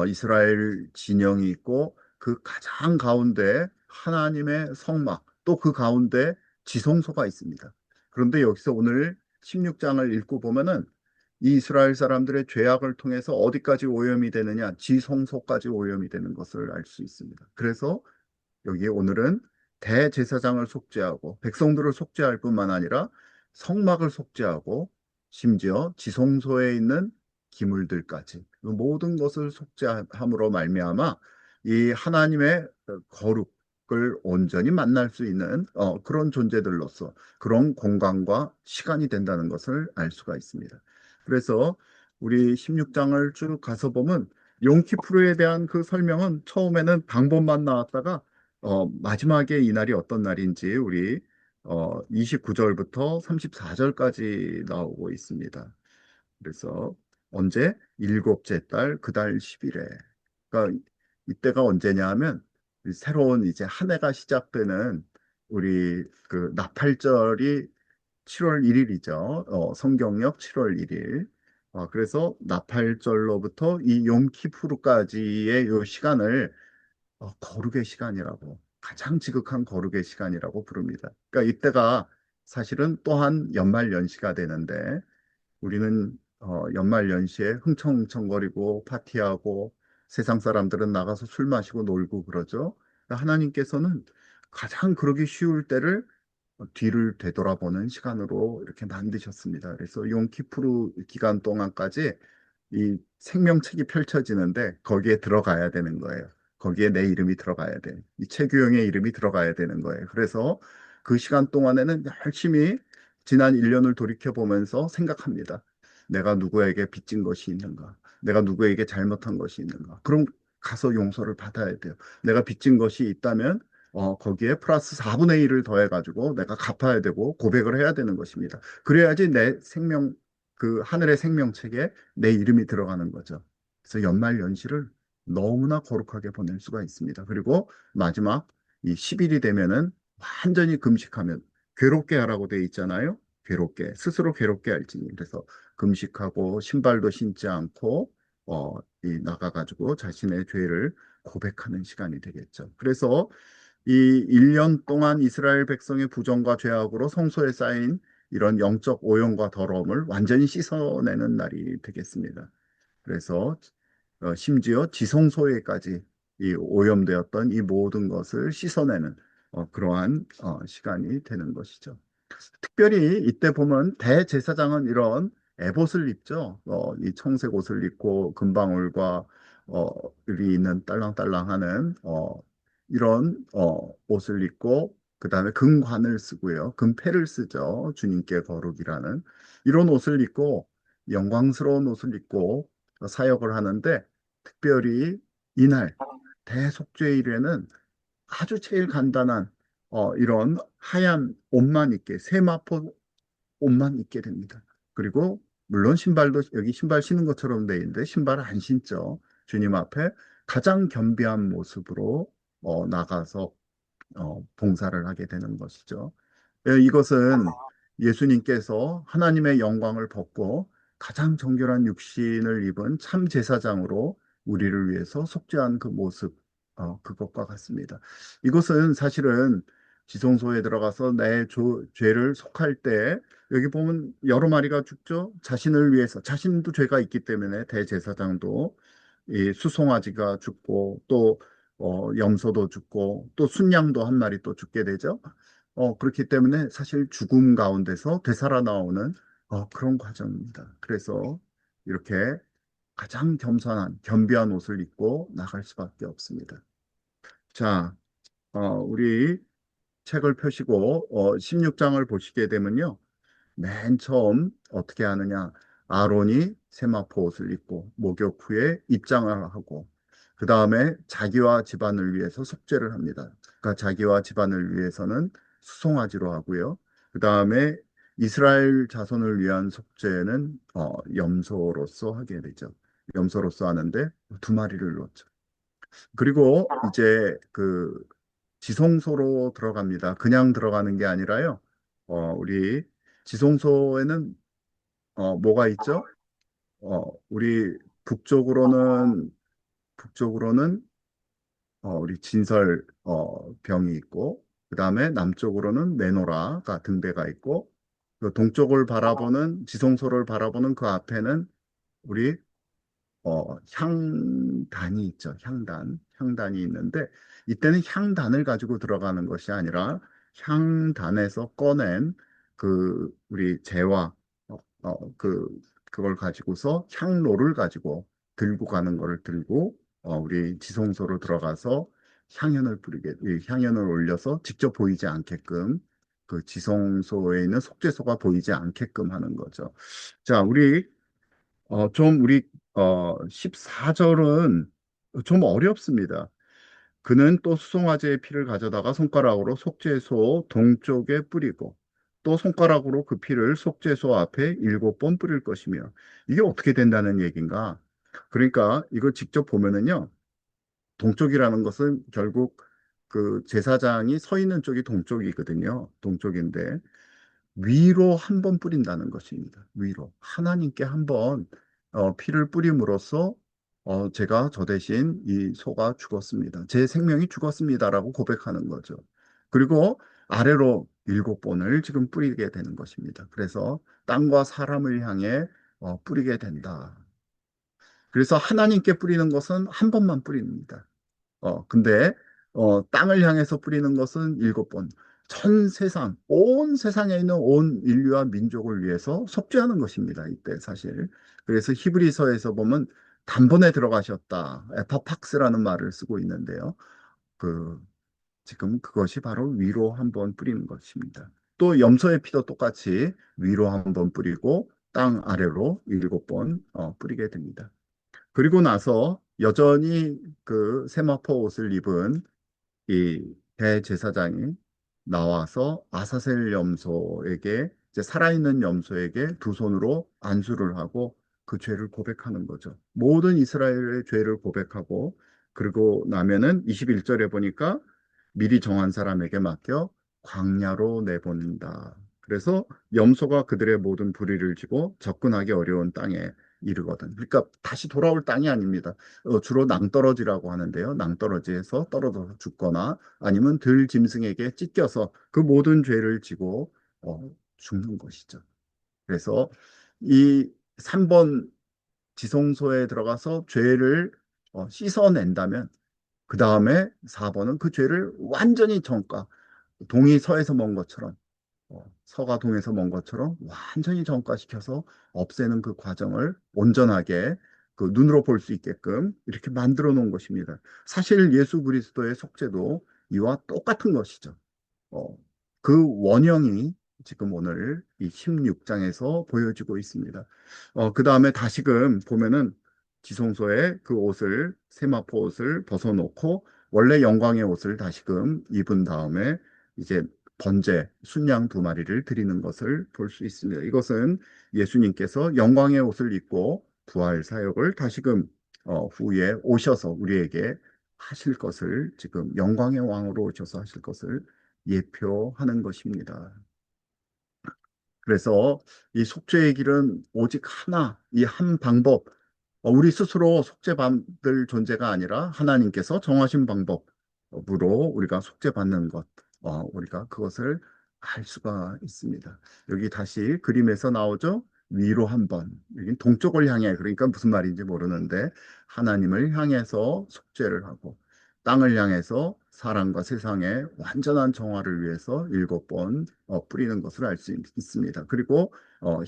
이스라엘 진영이 있고 그 가장 가운데 하나님의 성막 또 그 가운데 지성소가 있습니다. 그런데 여기서 오늘 16장을 읽고 보면은 이 이스라엘 사람들의 죄악을 통해서 어디까지 오염이 되느냐, 지성소까지 오염이 되는 것을 알 수 있습니다. 그래서 여기 오늘은 대제사장을 속죄하고 백성들을 속죄할 뿐만 아니라 성막을 속죄하고 심지어 지성소에 있는 기물들까지 그 모든 것을 속죄함으로 말미암아 이 하나님의 거룩을 온전히 만날 수 있는 그런 존재들로서 그런 공간과 시간이 된다는 것을 알 수가 있습니다. 그래서 우리 16장을 쭉 가서 보면 용키프루에 대한 그 설명은 처음에는 방법만 나왔다가 마지막에 이 날이 어떤 날인지 우리 29절부터 34절까지 나오고 있습니다. 그래서 언제? 일곱째 달, 그 달 10일에. 그러니까 이때가 언제냐 하면 새로운 이제 한 해가 시작되는 우리 그 나팔절이 7월 1일이죠. 성경력 7월 1일. 그래서 나팔절로부터 이 욤키푸르까지의 요 시간을 거룩의 시간이라고, 가장 지극한 거룩의 시간이라고 부릅니다. 그러니까 이때가 사실은 또한 연말 연시가 되는데 우리는 연말 연시에 흥청흥청거리고 파티하고 세상 사람들은 나가서 술 마시고 놀고 그러죠. 그러니까 하나님께서는 가장 그러기 쉬울 때를 뒤를 되돌아보는 시간으로 이렇게 만드셨습니다. 그래서 용키푸르 기간 동안까지 이 생명책이 펼쳐지는데 거기에 들어가야 되는 거예요. 거기에 내 이름이 들어가야 돼. 이 최규영의 이름이 들어가야 되는 거예요. 그래서 그 시간 동안에는 열심히 지난 1년을 돌이켜 보면서 생각합니다. 내가 누구에게 빚진 것이 있는가? 내가 누구에게 잘못한 것이 있는가? 그럼 가서 용서를 받아야 돼요. 내가 빚진 것이 있다면 거기에 플러스 4분의 1을 더해가지고 내가 갚아야 되고 고백을 해야 되는 것입니다. 그래야지 내 생명, 그 하늘의 생명책에 내 이름이 들어가는 거죠. 그래서 연말 연시를 너무나 거룩하게 보낼 수가 있습니다. 그리고 마지막 이 10일이 되면은 완전히 금식하면 괴롭게 하라고 돼 있잖아요. 괴롭게 스스로 괴롭게 할지니. 그래서 금식하고 신발도 신지 않고 이 나가가지고 자신의 죄를 고백하는 시간이 되겠죠. 그래서 이 1년 동안 이스라엘 백성의 부정과 죄악으로 성소에 쌓인 이런 영적 오염과 더러움을 완전히 씻어내는 날이 되겠습니다. 그래서 심지어 지성소에까지 이 오염되었던 이 모든 것을 씻어내는 그러한 시간이 되는 것이죠. 특별히 이때 보면 대제사장은 이런 에봇을 입죠. 이 청색 옷을 입고 금방울과 이 있는 딸랑딸랑하는 이런 옷을 입고 그다음에 금관을 쓰고요. 금패를 쓰죠. 주님께 거룩이라는 이런 옷을 입고 영광스러운 옷을 입고 사역을 하는데 특별히 이날 대속죄일에는 아주 제일 간단한 이런 하얀 옷만 입게 세마포 옷만 입게 됩니다. 그리고 물론 신발도 여기 신발 신는 것처럼 돼 있는데 신발을 안 신죠. 주님 앞에 가장 겸비한 모습으로 나가서 봉사를 하게 되는 것이죠. 이것은 예수님께서 하나님의 영광을 벗고 가장 정결한 육신을 입은 참 제사장으로 우리를 위해서 속죄한 그 모습, 그것과 같습니다. 이것은 사실은 지성소에 들어가서 내 죄를 속할 때 여기 보면 여러 마리가 죽죠. 자신을 위해서 자신도 죄가 있기 때문에 대제사장도 이 수송아지가 죽고 또 염소도 죽고 또 순양도 한 마리 또 죽게 되죠. 그렇기 때문에 사실 죽음 가운데서 되살아나오는 그런 과정입니다. 그래서 이렇게 가장 겸손한 겸비한 옷을 입고 나갈 수밖에 없습니다. 자, 우리 책을 펴시고 16장을 보시게 되면요. 맨 처음 어떻게 하느냐? 아론이 세마포 옷을 입고 목욕 후에 입장을 하고 그 다음에 자기와 집안을 위해서 속죄를 합니다. 그러니까 자기와 집안을 위해서는 수송아지로 하고요. 그 다음에 이스라엘 자손을 위한 속죄는 염소로서 하게 되죠. 염소로서 하는데 두 마리를 넣었죠. 그리고 이제 그 지성소로 들어갑니다. 그냥 들어가는 게 아니라요. 우리 지성소에는 뭐가 있죠? 우리 북쪽으로는 우리 진설 병이 있고 그다음에 남쪽으로는 메노라가 등대가 있고 그 동쪽을 바라보는 지성소를 바라보는 그 앞에는 우리 향단이 있죠. 향단이 있는데 이때는 향단을 가지고 들어가는 것이 아니라 향단에서 꺼낸 그 우리 재화 그걸 가지고서 향로를 가지고 들고 가는 거를 들고 우리 지성소로 들어가서 이 향연을 올려서 직접 보이지 않게끔 그 지성소에 있는 속죄소가 보이지 않게끔 하는 거죠. 자, 우리 14절은 좀 어렵습니다. 그는 또 수송아지의 피를 가져다가 손가락으로 속죄소 동쪽에 뿌리고 또 손가락으로 그 피를 속죄소 앞에 7번 뿌릴 것이며 이게 어떻게 된다는 얘기인가? 그러니까 이거 직접 보면은요. 동쪽이라는 것은 결국 그 제사장이 서 있는 쪽이 동쪽이거든요. 동쪽인데 위로 한 번 뿌린다는 것입니다. 위로 하나님께 한 번 피를 뿌림으로써 제가 저 대신 이 소가 죽었습니다. 제 생명이 죽었습니다라고 고백하는 거죠. 그리고 아래로 7번을 지금 뿌리게 되는 것입니다. 그래서 땅과 사람을 향해 뿌리게 된다. 그래서 하나님께 뿌리는 것은 한 번만 뿌립니다. 근데 땅을 향해서 뿌리는 것은 7번. 전 세상, 온 세상에 있는 온 인류와 민족을 위해서 속죄하는 것입니다. 이때 사실. 그래서 히브리서에서 보면 단번에 들어가셨다. 에파팍스라는 말을 쓰고 있는데요. 그 지금 그것이 바로 위로 한 번 뿌리는 것입니다. 또 염소의 피도 똑같이 위로 한 번 뿌리고 땅 아래로 7번 뿌리게 됩니다. 그리고 나서 여전히 그 세마포 옷을 입은 이 대제사장이 나와서 아사셀 염소에게 이제 살아있는 염소에게 두 손으로 안수를 하고 그 죄를 고백하는 거죠. 모든 이스라엘의 죄를 고백하고 그리고 나면은 21절에 보니까 미리 정한 사람에게 맡겨 광야로 내보낸다. 그래서 염소가 그들의 모든 부리를 지고 접근하기 어려운 땅에 이르거든. 그러니까 다시 돌아올 땅이 아닙니다. 주로 낭떠러지라고 하는데요. 낭떠러지에서 떨어져서 죽거나 아니면 들짐승에게 찢겨서 그 모든 죄를 지고 죽는 것이죠. 그래서 이 3번 지성소에 들어가서 죄를 씻어낸다면 그 다음에 4번은 그 죄를 완전히 정가, 동이 서에서 먼 것처럼 서가 동에서 먼 것처럼 완전히 정가시켜서 없애는 그 과정을 온전하게 그 눈으로 볼 수 있게끔 이렇게 만들어 놓은 것입니다. 사실 예수 그리스도의 속죄도 이와 똑같은 것이죠. 어, 그 원형이 지금 오늘 이 16장에서 보여지고 있습니다. 그 다음에 다시금 보면은 지성소에 그 옷을, 세마포 옷을 벗어놓고 원래 영광의 옷을 다시금 입은 다음에 이제 번제, 순양 2마리를 드리는 것을 볼 수 있습니다. 이것은 예수님께서 영광의 옷을 입고 부활 사역을 다시금 후에 오셔서 우리에게 하실 것을, 지금 영광의 왕으로 오셔서 하실 것을 예표하는 것입니다. 그래서 이 속죄의 길은 오직 하나, 이 한 방법, 우리 스스로 속죄받을 존재가 아니라 하나님께서 정하신 방법으로 우리가 속죄받는 것, 우리가 그것을 알 수가 있습니다. 여기 다시 그림에서 나오죠? 위로 한 번, 여기 동쪽을 향해, 그러니까 무슨 말인지 모르는데 하나님을 향해서 속죄를 하고 땅을 향해서 사람과 세상의 완전한 정화를 위해서 7번 뿌리는 것을 알 수 있습니다. 그리고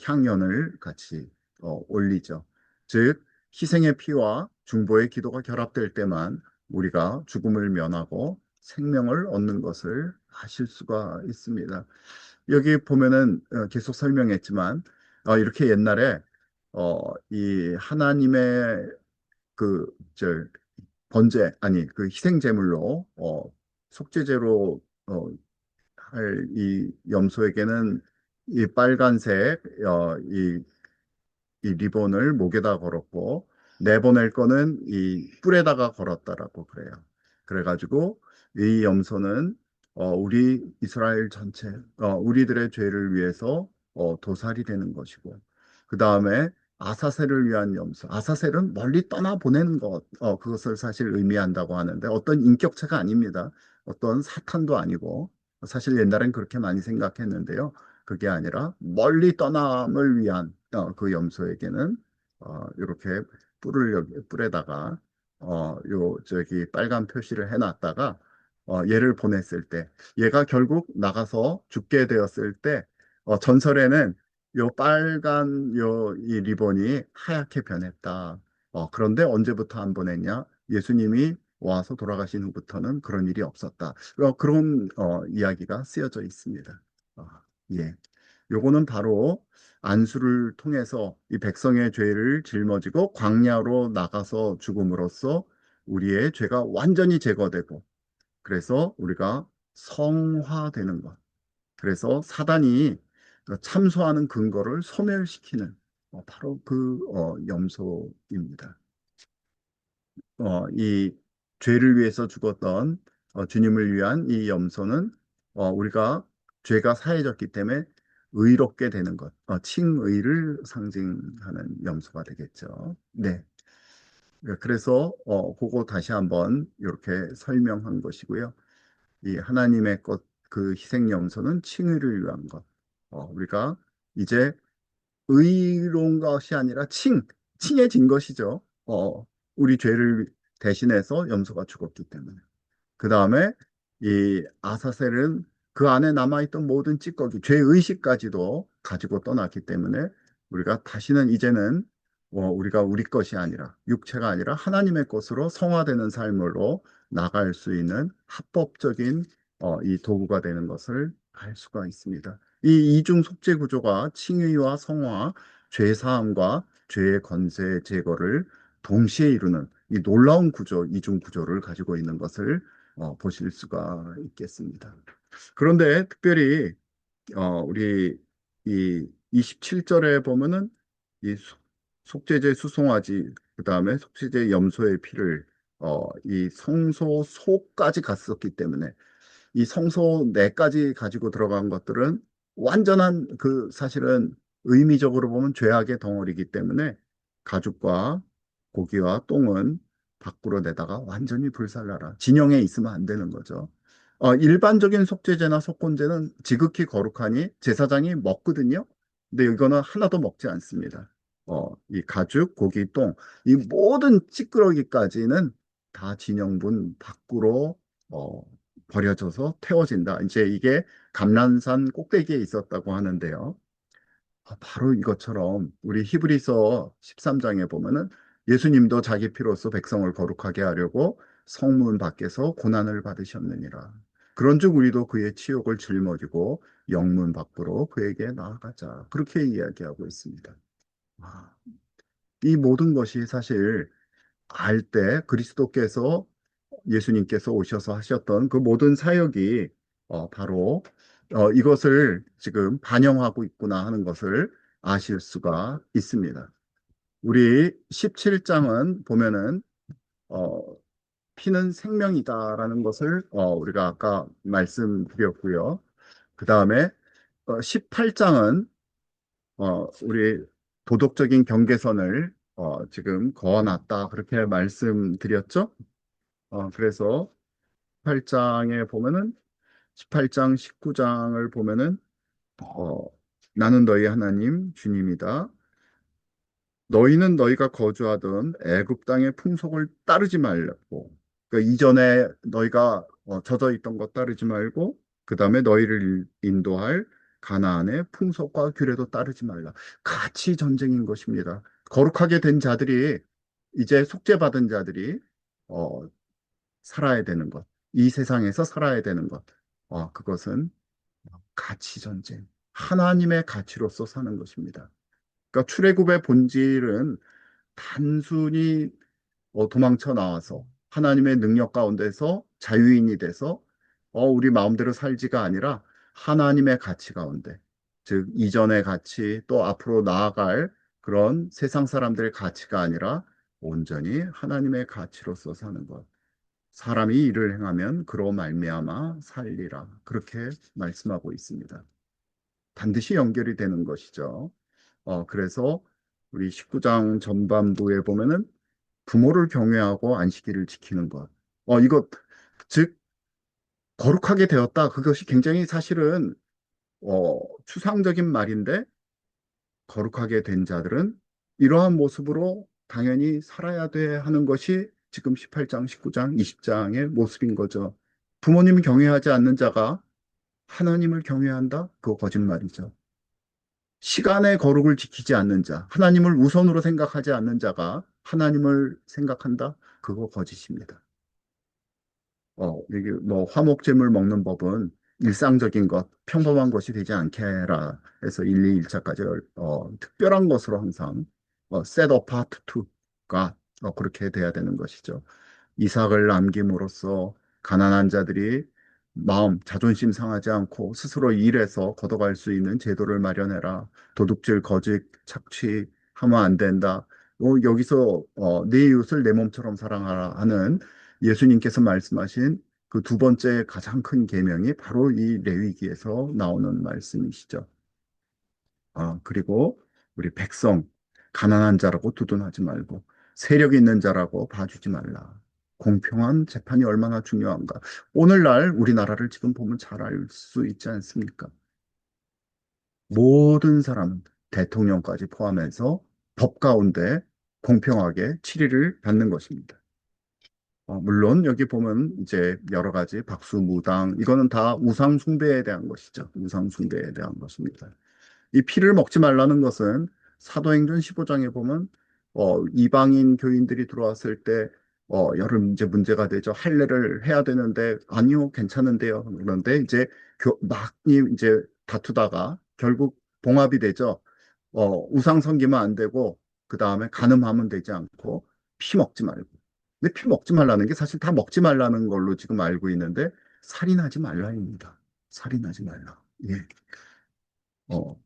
향연을 같이 올리죠. 즉 희생의 피와 중보의 기도가 결합될 때만 우리가 죽음을 면하고 생명을 얻는 것을 아실 수가 있습니다. 여기 보면은 계속 설명했지만 이렇게 옛날에 이 하나님의 그저 번제 아니 그 희생 제물로 속죄제로 할 이 염소에게는 이 빨간색 이 리본을 목에다 걸었고 내보낼 거는 이 뿔에다가 걸었다라고 그래요. 그래가지고 이 염소는 우리 이스라엘 전체 우리들의 죄를 위해서 도살이 되는 것이고 그 다음에 아사셀을 위한 염소. 아사셀은 멀리 떠나 보내는 것, 그것을 사실 의미한다고 하는데 어떤 인격체가 아닙니다. 어떤 사탄도 아니고 사실 옛날엔 그렇게 많이 생각했는데요. 그게 아니라 멀리 떠남을 위한 그 염소에게는 이렇게 뿔에다가 요 저기 빨간 표시를 해놨다가 얘를 보냈을 때 얘가 결국 나가서 죽게 되었을 때 전설에는 요 빨간 요 이 리본이 하얗게 변했다. 그런데 언제부터 안 보냈냐? 예수님이 와서 돌아가신 후부터는 그런 일이 없었다. 그런 이야기가 쓰여져 있습니다. 어, 예. 요거는 바로 안수를 통해서 이 백성의 죄를 짊어지고 광야로 나가서 죽음으로써 우리의 죄가 완전히 제거되고 그래서 우리가 성화되는 것. 그래서 사단이 참소하는 근거를 소멸시키는 바로 그 염소입니다. 이 죄를 위해서 죽었던 주님을 위한 이 염소는 우리가 죄가 사해졌기 때문에 의롭게 되는 것, 칭의를 상징하는 염소가 되겠죠. 네. 그래서 그거 다시 한번 이렇게 설명한 것이고요. 이 하나님의 것, 그 희생 염소는 칭의를 위한 것. 우리가 이제 의로운 것이 아니라 칭해진 것이죠. 우리 죄를 대신해서 염소가 죽었기 때문에. 그 다음에 이 아사셀은 그 안에 남아있던 모든 찌꺼기, 죄의식까지도 가지고 떠났기 때문에 우리가 다시는 이제는 우리가 우리 것이 아니라 육체가 아니라 하나님의 것으로 성화되는 삶으로 나갈 수 있는 합법적인 이 도구가 되는 것을 알 수가 있습니다. 이 이중 속죄 구조가 칭의와 성화, 죄 사함과 죄의 건세 제거를 동시에 이루는 이 놀라운 구조, 이중 구조를 가지고 있는 것을 보실 수가 있겠습니다. 그런데 특별히 우리 이 27절에 보면은 이 속죄제 수송아지 그다음에 속죄제 염소의 피를 이 성소 속까지 갔었기 때문에 이 성소 내까지 가지고 들어간 것들은 완전한 사실은 의미적으로 보면 죄악의 덩어리이기 때문에 가죽과 고기와 똥은 밖으로 내다가 완전히 불살라라. 진영에 있으면 안 되는 거죠. 일반적인 속죄제나 속건제는 지극히 거룩하니 제사장이 먹거든요. 근데 이거는 하나도 먹지 않습니다. 이 가죽, 고기, 똥, 이 모든 찌끄러기까지는 다 진영분 밖으로 어, 버려져서 태워진다. 이제 이게 감람산 꼭대기에 있었다고 하는데요. 바로 이것처럼 우리 히브리서 13장에 보면은 예수님도 자기 피로써 백성을 거룩하게 하려고 성문 밖에서 고난을 받으셨느니라. 그런즉 우리도 그의 치욕을 짊어지고 영문 밖으로 그에게 나아가자. 그렇게 이야기하고 있습니다. 아, 이 모든 것이 사실 알 때 그리스도께서 예수님께서 오셔서 하셨던 그 모든 사역이 바로 이것을 지금 반영하고 있구나 하는 것을 아실 수가 있습니다. 우리 17장은 보면은 어, 피는 생명이다라는 것을 우리가 아까 말씀드렸고요. 그 다음에 18장은 우리 도덕적인 경계선을 지금 그어놨다 그렇게 말씀드렸죠. 그래서 18장에 보면은 18장, 19장을 보면은 어, 나는 너희 하나님 주님이다. 너희는 너희가 거주하던 애굽 땅의 풍속을 따르지 말고, 그러니까 이전에 너희가 젖어 있던 것 따르지 말고, 그 다음에 너희를 인도할 가나안의 풍속과 규례도 따르지 말라. 같이 전쟁인 것입니다. 거룩하게 된 자들이 이제 속죄받은 자들이 어, 살아야 되는 것, 이 세상에서 살아야 되는 것, 그것은 가치 전쟁, 하나님의 가치로서 사는 것입니다. 그러니까 출애굽의 본질은 단순히 도망쳐 나와서 하나님의 능력 가운데서 자유인이 돼서 우리 마음대로 살지가 아니라 하나님의 가치 가운데, 즉 이전의 가치 또 앞으로 나아갈 그런 세상 사람들의 가치가 아니라 온전히 하나님의 가치로서 사는 것. 사람이 일을 행하면 그로 말미암아 살리라. 그렇게 말씀하고 있습니다. 반드시 연결이 되는 것이죠. 그래서 우리 19장 전반부에 보면은 부모를 경외하고 안식일을 지키는 것. 이것, 즉, 거룩하게 되었다. 그것이 굉장히 사실은, 추상적인 말인데, 거룩하게 된 자들은 이러한 모습으로 당연히 살아야 돼 하는 것이 지금 18장, 19장, 20장의 모습인 거죠. 부모님을 경외하지 않는 자가 하나님을 경외한다? 그거 거짓말이죠. 시간의 거룩을 지키지 않는 자, 하나님을 우선으로 생각하지 않는 자가 하나님을 생각한다? 그거 거짓입니다. 이게 뭐 화목제물 먹는 법은 일상적인 것, 평범한 것이 되지 않게 해라 해서 1, 2, 1차까지 특별한 것으로 항상 set apart to가 그렇게 돼야 되는 것이죠. 이삭을 남김으로써 가난한 자들이 마음, 자존심 상하지 않고 스스로 일해서 걷어갈 수 있는 제도를 마련해라. 도둑질, 거짓, 착취하면 안 된다. 여기서 내 이웃을 내 몸처럼 사랑하라 하는 예수님께서 말씀하신 그 두 번째 가장 큰 계명이 바로 이 레위기에서 나오는 말씀이시죠. 그리고 우리 백성, 가난한 자라고 두둔하지 말고 세력 있는 자라고 봐주지 말라. 공평한 재판이 얼마나 중요한가. 오늘날 우리나라를 지금 보면 잘 알 수 있지 않습니까? 모든 사람, 대통령까지 포함해서 법 가운데 공평하게 치리를 받는 것입니다. 물론 여기 보면 이제 여러 가지 박수무당, 이거는 다 우상 숭배에 대한 것이죠. 우상 숭배에 대한 것입니다. 이 피를 먹지 말라는 것은 사도행전 15장에 보면 이방인 교인들이 들어왔을 때 여름 이제 문제가 되죠. 할례를 해야 되는데 아니요 괜찮은데요. 그런데 이제 막 이제 다투다가 결국 봉합이 되죠. 우상 섬기면 안 되고 그 다음에 간음하면 되지 않고 피 먹지 말고. 근데 피 먹지 말라는 게 사실 다 먹지 말라는 걸로 지금 알고 있는데 살인하지 말라입니다. 살인하지 말라. 예.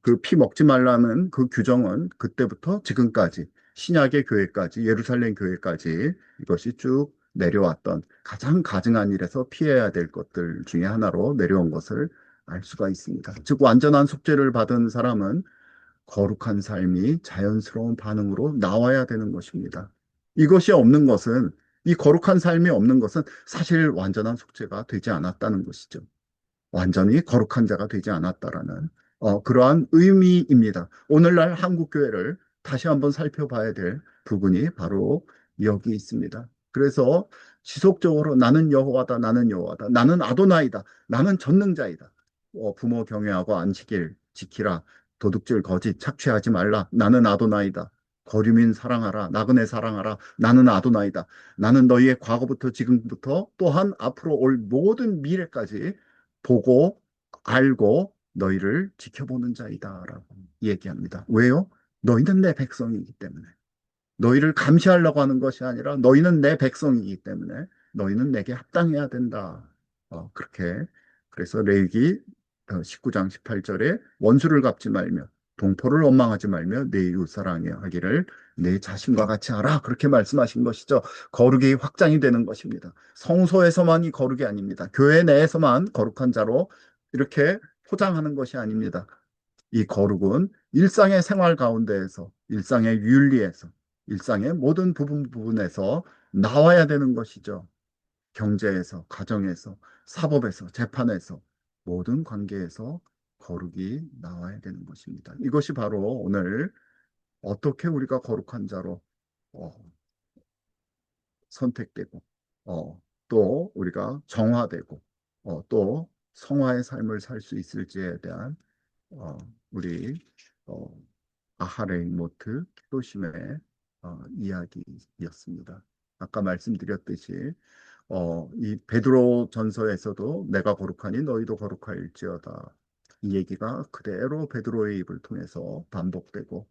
그 피 먹지 말라는 그 규정은 그때부터 지금까지 신약의 교회까지 예루살렘 교회까지 이것이 쭉 내려왔던 가장 가증한 일에서 피해야 될 것들 중에 하나로 내려온 것을 알 수가 있습니다. 즉, 완전한 속죄를 받은 사람은 거룩한 삶이 자연스러운 반응으로 나와야 되는 것입니다. 이것이 없는 것은, 이 거룩한 삶이 없는 것은 사실 완전한 속죄가 되지 않았다는 것이죠. 완전히 거룩한 자가 되지 않았다라는 그러한 의미입니다. 오늘날 한국 교회를 다시 한번 살펴봐야 될 부분이 바로 여기 있습니다. 그래서 지속적으로 나는 여호와다, 나는 여호와다, 나는 아도나이다, 나는 전능자이다. 부모 경외하고 안식일 지키라, 도둑질 거짓 착취하지 말라, 나는 아도나이다. 거류민 사랑하라, 나그네 사랑하라, 나는 아도나이다. 나는 너희의 과거부터 지금부터 또한 앞으로 올 모든 미래까지 보고 알고 너희를 지켜보는 자이다라고 얘기합니다. 왜요? 너희는 내 백성이기 때문에. 너희를 감시하려고 하는 것이 아니라 너희는 내 백성이기 때문에 너희는 내게 합당해야 된다. 그렇게. 그래서 레위기 19장 18절에 원수를 갚지 말며 동포를 원망하지 말며 내 이웃 사랑하기를 내 자신과 같이 하라. 그렇게 말씀하신 것이죠. 거룩이 확장이 되는 것입니다. 성소에서만이 거룩이 아닙니다. 교회 내에서만 거룩한 자로 이렇게 포장하는 것이 아닙니다. 이 거룩은 일상의 생활 가운데에서, 일상의 윤리에서, 일상의 모든 부분에서 나와야 되는 것이죠. 경제에서, 가정에서, 사법에서, 재판에서, 모든 관계에서 거룩이 나와야 되는 것입니다. 이것이 바로 오늘 어떻게 우리가 거룩한 자로 어, 선택되고, 또 우리가 정화되고, 또 성화의 삶을 살 수 있을지에 대한 어, 우리 어, 아하레이 모트 키도심의 이야기였습니다. 아까 말씀드렸듯이 이 베드로 전서에서도 내가 거룩하니 너희도 거룩할지어다. 이 얘기가 그대로 베드로의 입을 통해서 반복되고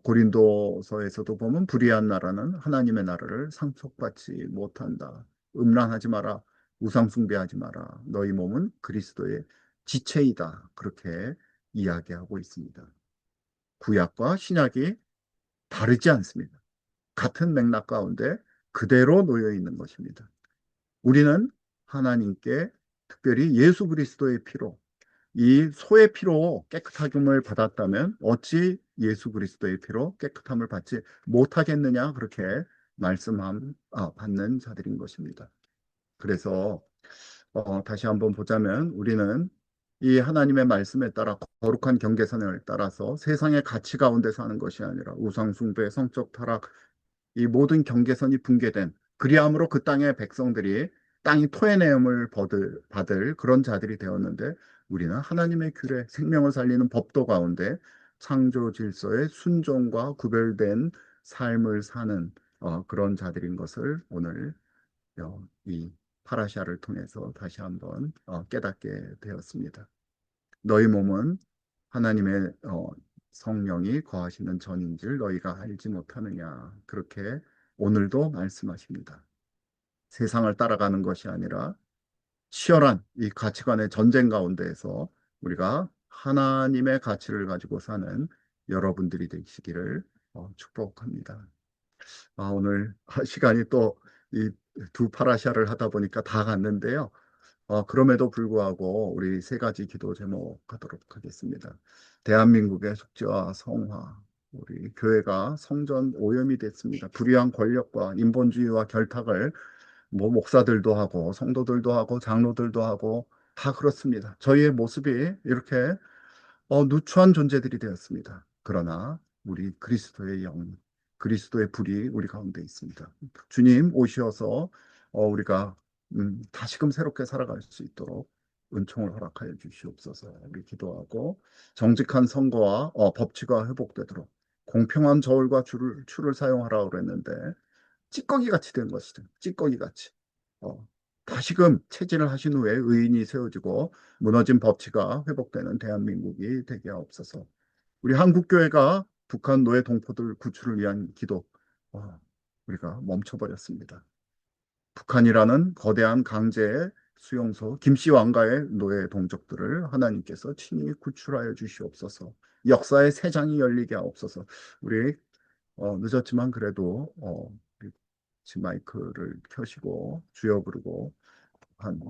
고린도서에서도 보면 불의한 나라는 하나님의 나라를 상속받지 못한다. 음란하지 마라. 우상 숭배하지 마라. 너희 몸은 그리스도의 지체이다. 그렇게 이야기하고 있습니다. 구약과 신약이 다르지 않습니다. 같은 맥락 가운데 그대로 놓여 있는 것입니다. 우리는 하나님께 특별히 예수 그리스도의 피로 이 소의 피로 깨끗함을 받았다면 어찌 예수 그리스도의 피로 깨끗함을 받지 못하겠느냐 그렇게 받는 자들인 것입니다. 그래서 다시 한번 보자면 우리는 이 하나님의 말씀에 따라 거룩한 경계선을 따라서 세상의 가치 가운데 사는 것이 아니라 우상 숭배, 성적 타락, 이 모든 경계선이 붕괴된 그리함으로 그 땅의 백성들이 땅이 토해내음을 받을 그런 자들이 되었는데 우리는 하나님의 규례, 생명을 살리는 법도 가운데 창조 질서의 순종과 구별된 삶을 사는 그런 자들인 것을 오늘 이 파라샤를 통해서 다시 한번 깨닫게 되었습니다. 너희 몸은 하나님의 성령이 거하시는 전인 줄 너희가 알지 못하느냐. 그렇게 오늘도 말씀하십니다. 세상을 따라가는 것이 아니라 치열한 이 가치관의 전쟁 가운데에서 우리가 하나님의 가치를 가지고 사는 여러분들이 되시기를 축복합니다. 오늘 시간이 또 이 두 파라샤를 하다 보니까 다 갔는데요. 그럼에도 불구하고 우리 세 가지 기도 제목 하도록 하겠습니다. 대한민국의 속죄와 성화, 우리 교회가 성전 오염이 됐습니다. 불의한 권력과 인본주의와 결탁을 뭐 목사들도 하고 성도들도 하고 장로들도 하고 다 그렇습니다. 저희의 모습이 이렇게 누추한 존재들이 되었습니다. 그러나 우리 그리스도의 영, 그리스도의 불이 우리 가운데 있습니다. 주님 오셔서 우리가 다시금 새롭게 살아갈 수 있도록 은총을 허락하여 주시옵소서. 우리 기도하고 정직한 선거와 법치가 회복되도록 공평한 저울과 줄을 사용하라고 그랬는데 찌꺼기 같이 된 것이죠. 찌꺼기 같이. 다시금 체질을 하신 후에 의인이 세워지고 무너진 법치가 회복되는 대한민국이 되게 하옵소서. 우리 한국교회가 북한 노예 동포들 구출을 위한 기도 우리가 멈춰버렸습니다. 북한이라는 거대한 강제 수용소 김씨 왕가의 노예 동족들을 하나님께서 친히 구출하여 주시옵소서. 역사의 새 장이 열리게 하옵소서. 우리 늦었지만 그래도 우리 마이크를 켜시고 주여 부르고 한